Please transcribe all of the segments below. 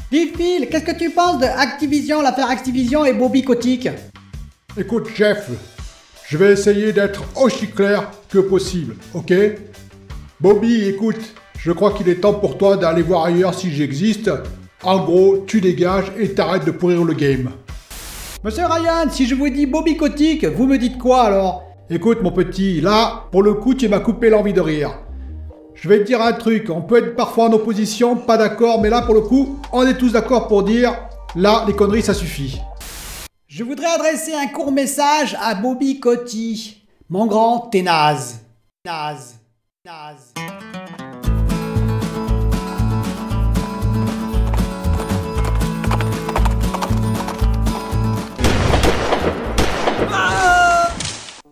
Dis Phil, qu'est-ce que tu penses de Activision, l'affaire Activision et Bobby Kotick? Écoute Jeff, je vais essayer d'être aussi clair que possible, ok? Bobby, écoute, je crois qu'il est temps pour toi d'aller voir ailleurs si j'existe. En gros, tu dégages et t'arrêtes de pourrir le game. Monsieur Ryan, si je vous dis Bobby Kotick, vous me dites quoi alors? Écoute mon petit, là, pour le coup, tu m'as coupé l'envie de rire. Je vais te dire un truc, on peut être parfois en opposition, pas d'accord, mais là pour le coup, on est tous d'accord pour dire, là, les conneries, ça suffit. Je voudrais adresser un court message à Bobby Kotick. Mon grand, t'es naze. Naze. Naze.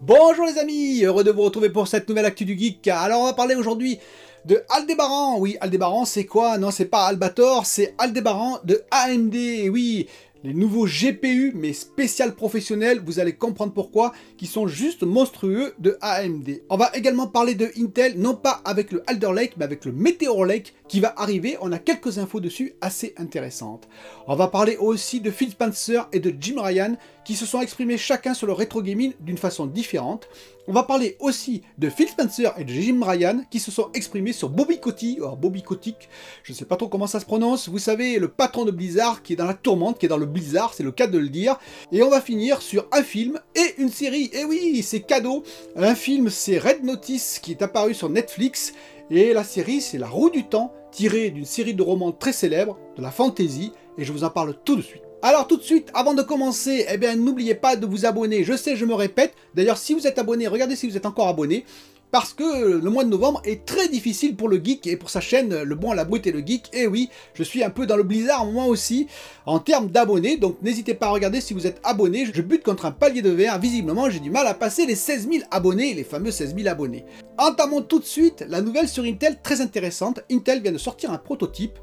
Bonjour les amis, heureux de vous retrouver pour cette nouvelle actu du geek. Alors on va parler aujourd'hui de Aldébaran. Oui, Aldébaran c'est quoi? Non, c'est pas Albator, c'est Aldébaran de AMD. Oui, les nouveaux GPU, mais spécial professionnels, vous allez comprendre pourquoi, qui sont juste monstrueux de AMD. On va également parler de Intel, non pas avec le Alder Lake, mais avec le Meteor Lake qui va arriver. On a quelques infos dessus assez intéressantes. On va parler aussi de Phil Spencer et de Jim Ryan, qui se sont exprimés chacun sur le rétro gaming d'une façon différente. On va parler aussi de Phil Spencer et de Jim Ryan, qui se sont exprimés sur Bobby Kotick, alors Bobby Kotick, je ne sais pas trop comment ça se prononce, vous savez, le patron de Blizzard, qui est dans la tourmente, qui est dans le Blizzard, c'est le cas de le dire. Et on va finir sur un film et une série, et oui, c'est cadeau. Un film, c'est Red Notice, qui est apparu sur Netflix, et la série, c'est La Roue du Temps, tirée d'une série de romans très célèbres, de la fantasy, et je vous en parle tout de suite. Alors tout de suite, avant de commencer, eh bien n'oubliez pas de vous abonner, je sais, je me répète, d'ailleurs si vous êtes abonné, regardez si vous êtes encore abonné, parce que le mois de novembre est très difficile pour le geek et pour sa chaîne Le Bon, la Brute et le Geek, et oui, je suis un peu dans le blizzard moi aussi, en termes d'abonnés, donc n'hésitez pas à regarder si vous êtes abonné, je bute contre un palier de verre, visiblement j'ai du mal à passer les 16 000 abonnés, les fameux 16 000 abonnés. Entamons tout de suite la nouvelle sur Intel, très intéressante. Intel vient de sortir un prototype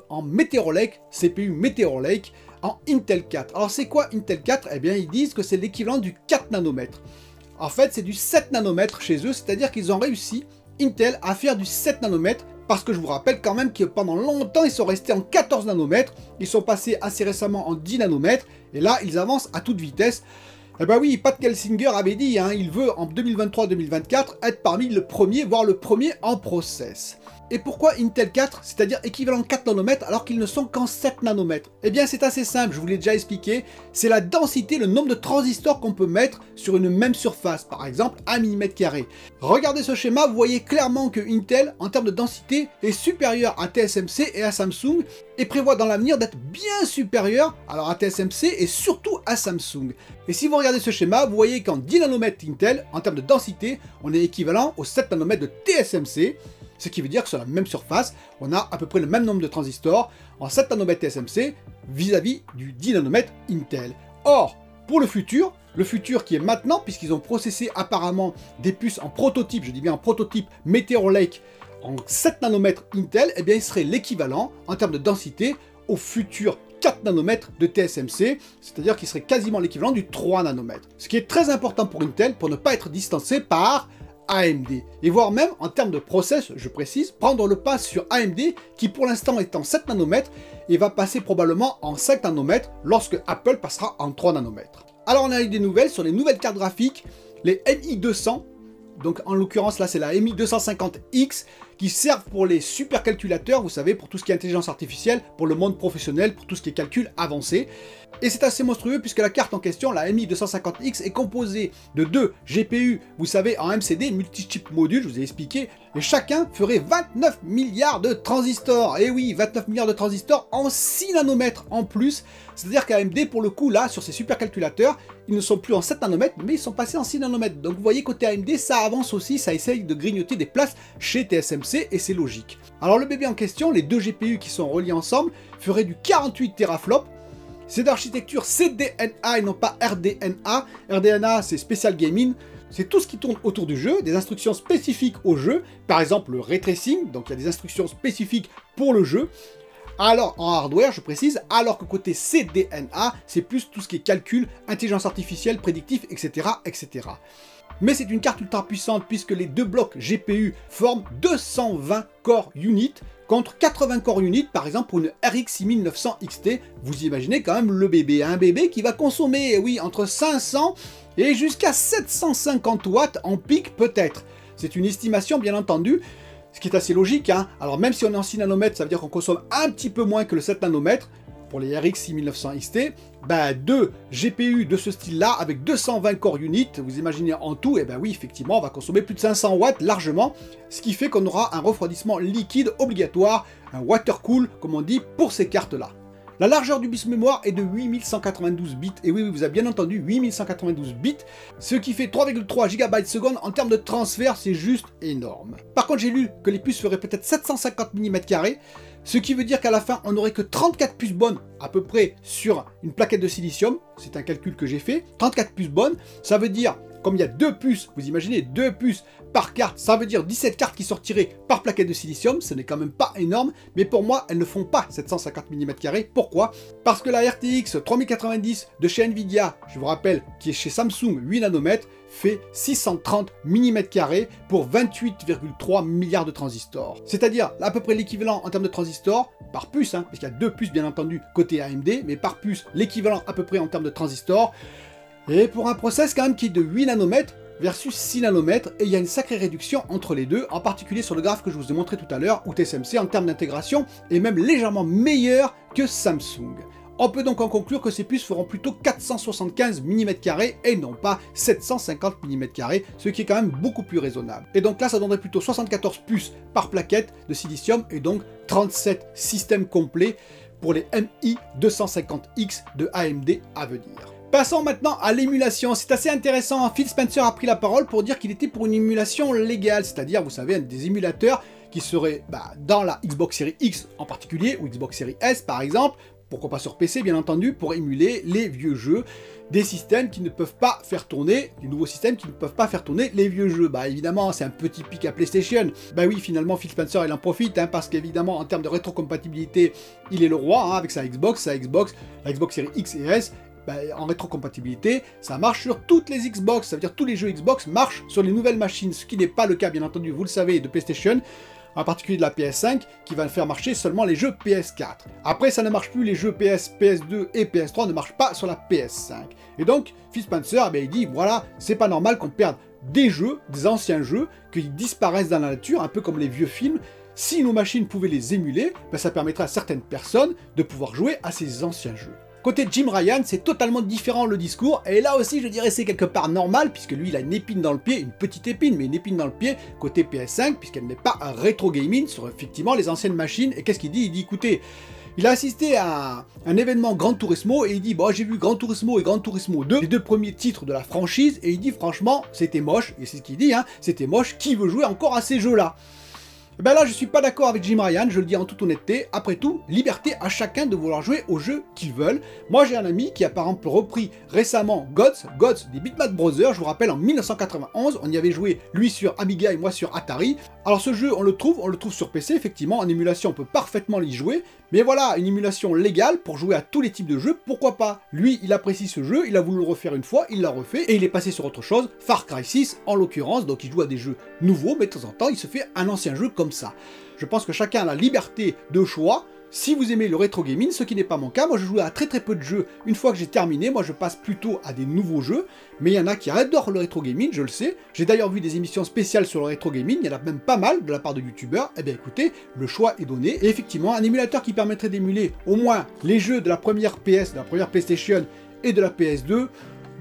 en Meteor Lake, CPU Meteor Lake, en Intel 4. Alors c'est quoi Intel 4? Eh bien ils disent que c'est l'équivalent du 4 nanomètres. En fait c'est du 7 nanomètres chez eux, c'est-à-dire qu'ils ont réussi, Intel, à faire du 7 nanomètres, parce que je vous rappelle quand même que pendant longtemps ils sont restés en 14 nanomètres, ils sont passés assez récemment en 10 nanomètres, et là ils avancent à toute vitesse. Eh ben oui, Pat Gelsinger avait dit, hein, il veut en 2023-2024 être parmi le premier, voire le premier en process. Et pourquoi Intel 4, c'est-à-dire équivalent 4 nanomètres, alors qu'ils ne sont qu'en 7 nanomètres? Eh bien c'est assez simple, je vous l'ai déjà expliqué, c'est la densité, le nombre de transistors qu'on peut mettre sur une même surface, par exemple 1 mm². Regardez ce schéma, vous voyez clairement que Intel, en termes de densité, est supérieur à TSMC et à Samsung, et prévoit dans l'avenir d'être bien supérieur alors à TSMC et surtout à Samsung. Et si vous regardez ce schéma, vous voyez qu'en 10 nanomètres Intel, en termes de densité, on est équivalent aux 7 nanomètres de TSMC, ce qui veut dire que sur la même surface, on a à peu près le même nombre de transistors en 7 nanomètres TSMC vis-à-vis du 10 nanomètres Intel. Or, pour le futur qui est maintenant, puisqu'ils ont processé apparemment des puces en prototype, je dis bien en prototype Meteor Lake en 7 nanomètres Intel, eh bien il serait l'équivalent en termes de densité au futur 4 nanomètres de TSMC, c'est-à-dire qu'il serait quasiment l'équivalent du 3 nanomètres. Ce qui est très important pour Intel pour ne pas être distancé par AMD, et voire même en termes de process, je précise, prendre le pas sur AMD qui pour l'instant est en 7 nanomètres et va passer probablement en 5 nanomètres lorsque Apple passera en 3 nanomètres. Alors on a eu des nouvelles sur les nouvelles cartes graphiques, les MI200, donc en l'occurrence là c'est la MI250X, qui servent pour les supercalculateurs, vous savez, pour tout ce qui est intelligence artificielle, pour le monde professionnel, pour tout ce qui est calcul avancé. Et c'est assez monstrueux puisque la carte en question, la MI250X, est composée de 2 GPU, vous savez, en MCD, multi-chip module, je vous ai expliqué, et chacun ferait 29 milliards de transistors. Et oui, 29 milliards de transistors en 6 nanomètres en plus. C'est-à-dire qu'AMD, pour le coup, là, sur ces supercalculateurs, ils ne sont plus en 7 nanomètres, mais ils sont passés en 6 nanomètres. Donc vous voyez, côté AMD, ça avance aussi, ça essaye de grignoter des places chez TSMC, et c'est logique. Alors le bébé en question, les 2 GPU qui sont reliés ensemble, feraient du 48 teraflops. C'est d'architecture CDNA et non pas RDNA. RDNA, c'est Special Gaming. C'est tout ce qui tourne autour du jeu, des instructions spécifiques au jeu. Par exemple, le ray tracing, donc il y a des instructions spécifiques pour le jeu. Alors, en hardware, je précise, alors que côté CDNA, c'est plus tout ce qui est calcul, intelligence artificielle, prédictif, etc., etc. Mais c'est une carte ultra puissante puisque les 2 blocs GPU forment 220 core units, contre 80 core units par exemple pour une RX 6900 XT. Vous imaginez quand même le bébé, un bébé qui va consommer, oui, entre 500 et jusqu'à 750 watts en pic peut-être. C'est une estimation bien entendu, ce qui est assez logique, hein. Alors même si on est en 6 nanomètres, ça veut dire qu'on consomme un petit peu moins que le 7 nanomètres. Pour les RX 6900 XT, deux GPU de ce style-là, avec 220 core units, vous imaginez en tout, et ben oui, effectivement, on va consommer plus de 500 watts largement, ce qui fait qu'on aura un refroidissement liquide obligatoire, un water cool, comme on dit, pour ces cartes-là. La largeur du bus mémoire est de 8192 bits, et oui, vous avez bien entendu, 8192 bits, ce qui fait 3,3 GB/s en termes de transfert, c'est juste énorme. Par contre, j'ai lu que les puces feraient peut-être 750 mm², ce qui veut dire qu'à la fin, on n'aurait que 34 puces bonnes, à peu près, sur une plaquette de silicium, c'est un calcul que j'ai fait, 34 puces bonnes, ça veut dire, comme il y a 2 puces, vous imaginez, 2 puces par carte, ça veut dire 17 cartes qui sortiraient par plaquette de silicium, ce n'est quand même pas énorme, mais pour moi, elles ne font pas 750 mm². Pourquoi? Parce que la RTX 3090 de chez Nvidia, je vous rappelle, qui est chez Samsung 8 nanomètres, fait 630 mm² pour 28,3 milliards de transistors. C'est-à-dire à peu près l'équivalent en termes de transistors, par puce, hein, parce qu'il y a 2 puces bien entendu côté AMD, mais par puce, l'équivalent à peu près en termes de transistors. Et pour un process quand même qui est de 8 nanomètres, versus 6 nanomètres, et il y a une sacrée réduction entre les deux, en particulier sur le graphe que je vous ai montré tout à l'heure, où TSMC en termes d'intégration est même légèrement meilleur que Samsung. On peut donc en conclure que ces puces feront plutôt 475 mm² et non pas 750 mm², ce qui est quand même beaucoup plus raisonnable. Et donc là, ça donnerait plutôt 74 puces par plaquette de silicium et donc 37 systèmes complets pour les MI250X de AMD à venir. Passons maintenant à l'émulation. C'est assez intéressant. Phil Spencer a pris la parole pour dire qu'il était pour une émulation légale, c'est-à-dire, vous savez, des émulateurs qui seraient dans la Xbox Series X en particulier, ou Xbox Series S par exemple, pourquoi pas sur PC bien entendu, pour émuler les vieux jeux, des systèmes qui ne peuvent pas faire tourner, les nouveaux systèmes qui ne peuvent pas faire tourner les vieux jeux. Évidemment, c'est un petit pic à PlayStation. Oui, finalement, Phil Spencer, il en profite, hein, parce qu'évidemment, en termes de rétrocompatibilité, il est le roi, hein, avec sa Xbox, la Xbox Series X et S. En rétrocompatibilité, ça marche sur toutes les Xbox, ça veut dire tous les jeux Xbox marchent sur les nouvelles machines, ce qui n'est pas le cas, bien entendu, vous le savez, de PlayStation, en particulier de la PS5, qui va faire marcher seulement les jeux PS4. Après, ça ne marche plus, les jeux PS, PS2 et PS3 ne marchent pas sur la PS5. Et donc, Phil Spencer, il dit, voilà, c'est pas normal qu'on perde des jeux, des anciens jeux, qu'ils disparaissent dans la nature, un peu comme les vieux films. Si nos machines pouvaient les émuler, ça permettrait à certaines personnes de pouvoir jouer à ces anciens jeux. Côté Jim Ryan, c'est totalement différent le discours, et là aussi je dirais c'est quelque part normal, puisque lui il a une épine dans le pied, une petite épine, mais une épine dans le pied, côté PS5, puisqu'elle n'est pas un rétro gaming sur effectivement les anciennes machines, et qu'est-ce qu'il dit? Il dit écoutez, il a assisté à un événement Gran Turismo, et il dit j'ai vu Gran Turismo et Gran Turismo 2, les deux premiers titres de la franchise, et il dit franchement c'était moche, et c'est ce qu'il dit, hein, c'était moche, qui veut jouer encore à ces jeux-là? Là, je suis pas d'accord avec Jim Ryan, je le dis en toute honnêteté. Après tout, liberté à chacun de vouloir jouer aux jeux qu'ils veulent. Moi, j'ai un ami qui a par exemple repris récemment Gods des Bitmap Brothers. Je vous rappelle, en 1991, on y avait joué, lui sur Amiga et moi sur Atari. Alors ce jeu, on le trouve sur PC, effectivement, en émulation, on peut parfaitement y jouer. Mais voilà, une émulation légale pour jouer à tous les types de jeux, pourquoi pas? Lui, il apprécie ce jeu, il a voulu le refaire une fois, il l'a refait, et il est passé sur autre chose, Far Cry 6 en l'occurrence, donc il joue à des jeux nouveaux, mais de temps en temps, il se fait un ancien jeu comme ça. Je pense que chacun a la liberté de choix. Si vous aimez le rétro gaming, ce qui n'est pas mon cas, moi je joue à très peu de jeux. Une fois que j'ai terminé, moi je passe plutôt à des nouveaux jeux, mais il y en a qui adorent le rétro gaming, je le sais. J'ai d'ailleurs vu des émissions spéciales sur le rétro gaming, il y en a même pas mal de la part de youtubeurs. Eh bien écoutez, le choix est donné, et effectivement, un émulateur qui permettrait d'émuler au moins les jeux de la première PS, de la première PlayStation et de la PS2,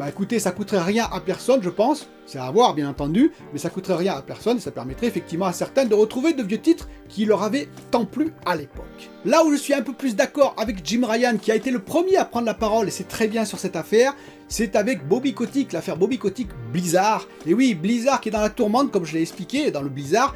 écoutez, ça coûterait rien à personne, je pense. C'est à voir, bien entendu, mais ça coûterait rien à personne et ça permettrait effectivement à certains de retrouver de vieux titres qui leur avaient tant plu à l'époque. Là où je suis un peu plus d'accord avec Jim Ryan, qui a été le premier à prendre la parole, et c'est très bien sur cette affaire, c'est avec Bobby Kotick, l'affaire Bobby Kotick Blizzard. Et oui, Blizzard qui est dans la tourmente, comme je l'ai expliqué, dans le Blizzard.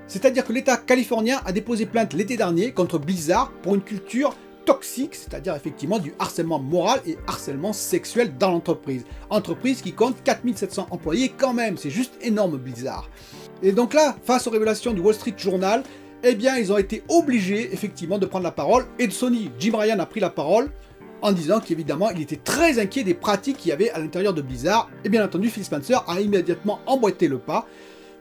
C'est-à-dire que l'État californien a déposé plainte l'été dernier contre Blizzard pour une culture toxique, c'est-à-dire effectivement du harcèlement moral et harcèlement sexuel dans l'entreprise. Entreprise qui compte 4700 employés quand même, c'est juste énorme Blizzard. Et donc là, face aux révélations du Wall Street Journal, eh bien ils ont été obligés effectivement de prendre la parole, et de Sony, Jim Ryan a pris la parole en disant qu'évidemment il était très inquiet des pratiques qu'il y avait à l'intérieur de Blizzard, et bien entendu Phil Spencer a immédiatement emboîté le pas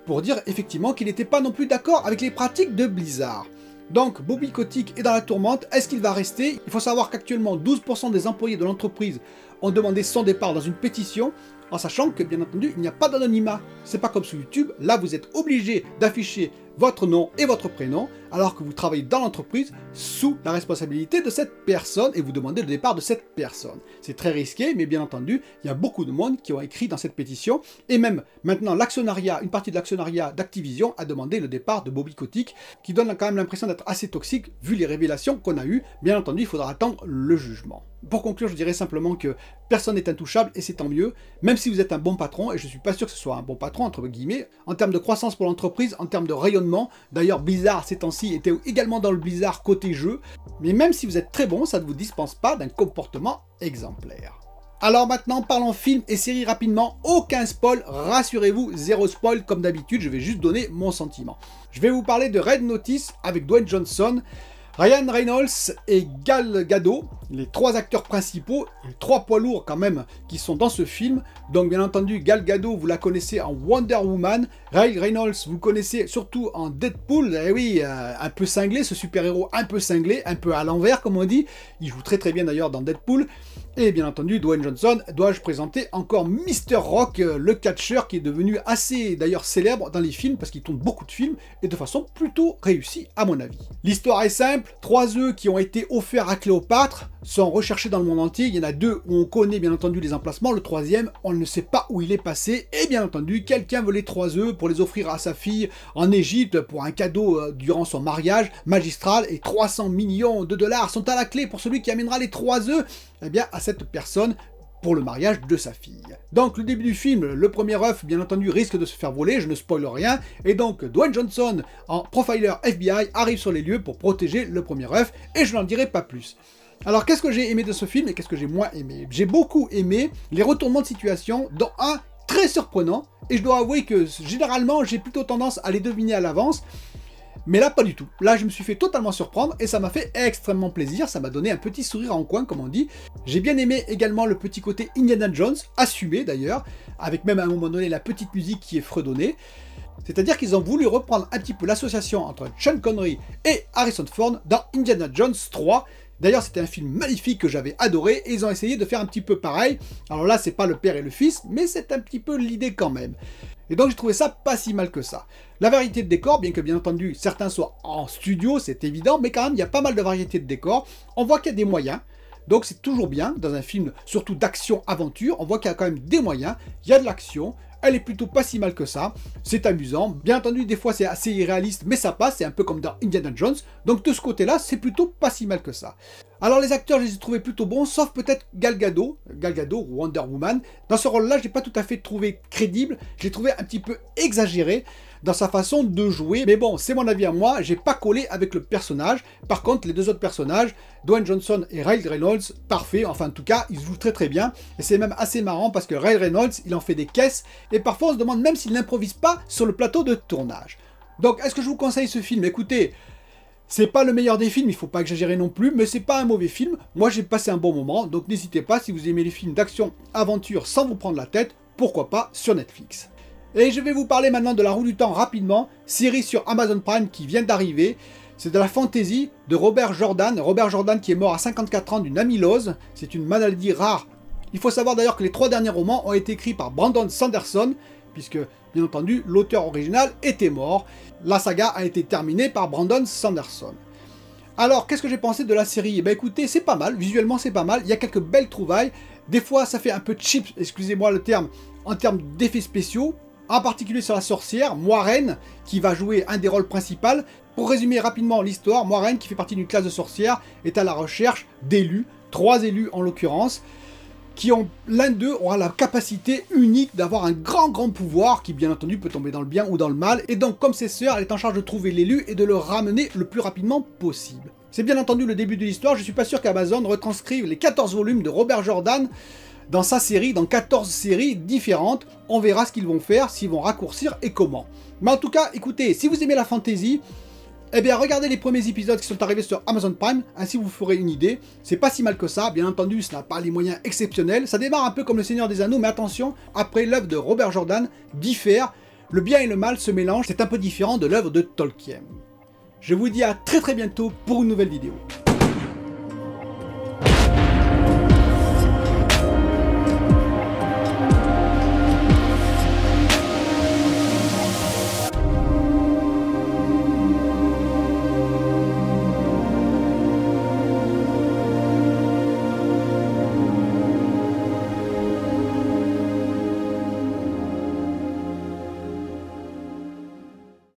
pour dire effectivement qu'il n'était pas non plus d'accord avec les pratiques de Blizzard. Donc Bobby Kotick est dans la tourmente, est-ce qu'il va rester? Il faut savoir qu'actuellement 12% des employés de l'entreprise ont demandé son départ dans une pétition, en sachant que bien entendu il n'y a pas d'anonymat. C'est pas comme sur YouTube, là vous êtes obligé d'afficher votre nom et votre prénom, alors que vous travaillez dans l'entreprise sous la responsabilité de cette personne et vous demandez le départ de cette personne. C'est très risqué, mais bien entendu, il y a beaucoup de monde qui ont écrit dans cette pétition, et même maintenant l'actionnariat, une partie de l'actionnariat d'Activision a demandé le départ de Bobby Kotick, qui donne quand même l'impression d'être assez toxique vu les révélations qu'on a eues. Bien entendu, il faudra attendre le jugement. Pour conclure, je dirais simplement que personne n'est intouchable et c'est tant mieux, même si vous êtes un bon patron, et je ne suis pas sûr que ce soit un bon patron, entre guillemets, en termes de croissance pour l'entreprise, en termes de rayonnement. D'ailleurs, Blizzard, ces temps-ci, était également dans le Blizzard côté jeu, mais même si vous êtes très bon, ça ne vous dispense pas d'un comportement exemplaire. Alors maintenant, parlons films et séries rapidement, aucun spoil, rassurez-vous, zéro spoil comme d'habitude, je vais juste donner mon sentiment. Je vais vous parler de Red Notice avec Dwayne Johnson, Ryan Reynolds et Gal Gadot, les trois acteurs principaux, les trois poids lourds quand même qui sont dans ce film. Donc bien entendu, Gal Gadot, vous la connaissez en Wonder Woman, Ryan Reynolds, vous le connaissez surtout en Deadpool, et oui, un peu cinglé, ce super-héros un peu cinglé, un peu à l'envers comme on dit, il joue très bien d'ailleurs dans Deadpool. Et bien entendu, Dwayne Johnson, dois-je présenter encore Mr. Rock, le catcheur qui est devenu assez d'ailleurs célèbre dans les films parce qu'il tourne beaucoup de films et de façon plutôt réussie à mon avis. L'histoire est simple, 3 œufs qui ont été offerts à Cléopâtre sont recherchés dans le monde entier. Il y en a 2 où on connaît bien entendu les emplacements, le 3e, on ne sait pas où il est passé. Et bien entendu, quelqu'un veut les 3 œufs pour les offrir à sa fille en Égypte pour un cadeau durant son mariage magistral et 300 millions de dollars sont à la clé pour celui qui amènera les 3 œufs. Eh bien, à cette personne pour le mariage de sa fille. Donc, le début du film, le premier œuf, bien entendu, risque de se faire voler, je ne spoil rien, et donc Dwayne Johnson, en profiler FBI, arrive sur les lieux pour protéger le premier œuf, et je n'en dirai pas plus. Alors, qu'est-ce que j'ai aimé de ce film et qu'est-ce que j'ai moins aimé? J'ai beaucoup aimé les retournements de situation, dont un très surprenant, et je dois avouer que généralement, j'ai plutôt tendance à les deviner à l'avance, mais là, pas du tout. Là, je me suis fait totalement surprendre et ça m'a fait extrêmement plaisir. Ça m'a donné un petit sourire en coin, comme on dit. J'ai bien aimé également le petit côté Indiana Jones, assumé d'ailleurs, avec même à un moment donné la petite musique qui est fredonnée. C'est-à-dire qu'ils ont voulu reprendre un petit peu l'association entre Sean Connery et Harrison Ford dans Indiana Jones 3. D'ailleurs, c'était un film magnifique que j'avais adoré et ils ont essayé de faire un petit peu pareil. Alors là, c'est pas le père et le fils, mais c'est un petit peu l'idée quand même. Et donc j'ai trouvé ça pas si mal que ça. La variété de décors, bien que bien entendu certains soient en studio, c'est évident, mais quand même il y a pas mal de variétés de décors. On voit qu'il y a des moyens, donc c'est toujours bien dans un film surtout d'action-aventure, on voit qu'il y a quand même des moyens, il y a de l'action, elle est plutôt pas si mal que ça, c'est amusant. Bien entendu des fois c'est assez irréaliste, mais ça passe, c'est un peu comme dans Indiana Jones, donc de ce côté-là c'est plutôt pas si mal que ça. Alors les acteurs, je les ai trouvés plutôt bons, sauf peut-être Gal Gadot ou Wonder Woman. Dans ce rôle-là, je n'ai pas tout à fait trouvé crédible, je l'ai trouvé un petit peu exagéré dans sa façon de jouer. Mais bon, c'est mon avis à moi, j'ai pas collé avec le personnage. Par contre, les 2 autres personnages, Dwayne Johnson et Ryan Reynolds, parfait, enfin en tout cas, ils jouent très bien. Et c'est même assez marrant parce que Ryan Reynolds, il en fait des caisses, et parfois on se demande même s'il n'improvise pas sur le plateau de tournage. Donc, est-ce que je vous conseille ce film? Écoutez, c'est pas le meilleur des films, il faut pas exagérer non plus, mais c'est pas un mauvais film. Moi j'ai passé un bon moment, donc n'hésitez pas, si vous aimez les films d'action, aventure, sans vous prendre la tête, pourquoi pas sur Netflix. Et je vais vous parler maintenant de La Roue du Temps rapidement, série sur Amazon Prime qui vient d'arriver. C'est de la fantasy de Robert Jordan qui est mort à 54 ans d'une amylose, c'est une maladie rare. Il faut savoir d'ailleurs que les 3 derniers romans ont été écrits par Brandon Sanderson, puisque, bien entendu, l'auteur original était mort. La saga a été terminée par Brandon Sanderson. Alors, qu'est-ce que j'ai pensé de la série? Eh bien, écoutez, c'est pas mal, visuellement c'est pas mal, il y a quelques belles trouvailles. Des fois, ça fait un peu cheap, excusez-moi le terme, en termes d'effets spéciaux, en particulier sur la sorcière, Moiraine, qui va jouer un des rôles principaux. Pour résumer rapidement l'histoire, Moiraine, qui fait partie d'une classe de sorcières, est à la recherche d'élus, 3 élus en l'occurrence, qui ont, l'un d'eux aura la capacité unique d'avoir un grand pouvoir qui bien entendu peut tomber dans le bien ou dans le mal, et donc comme ses sœurs, elle est en charge de trouver l'élu et de le ramener le plus rapidement possible. C'est bien entendu le début de l'histoire, je suis pas sûr qu'Amazon retranscrive les 14 volumes de Robert Jordan dans sa série, dans 14 séries différentes. On verra ce qu'ils vont faire, s'ils vont raccourcir et comment. Mais en tout cas, écoutez, si vous aimez la fantasy, eh bien, regardez les premiers épisodes qui sont arrivés sur Amazon Prime, ainsi vous ferez une idée. C'est pas si mal que ça, bien entendu, ça n'a pas les moyens exceptionnels. Ça démarre un peu comme Le Seigneur des Anneaux, mais attention, après l'œuvre de Robert Jordan diffère, le bien et le mal se mélangent, c'est un peu différent de l'œuvre de Tolkien. Je vous dis à très bientôt pour une nouvelle vidéo.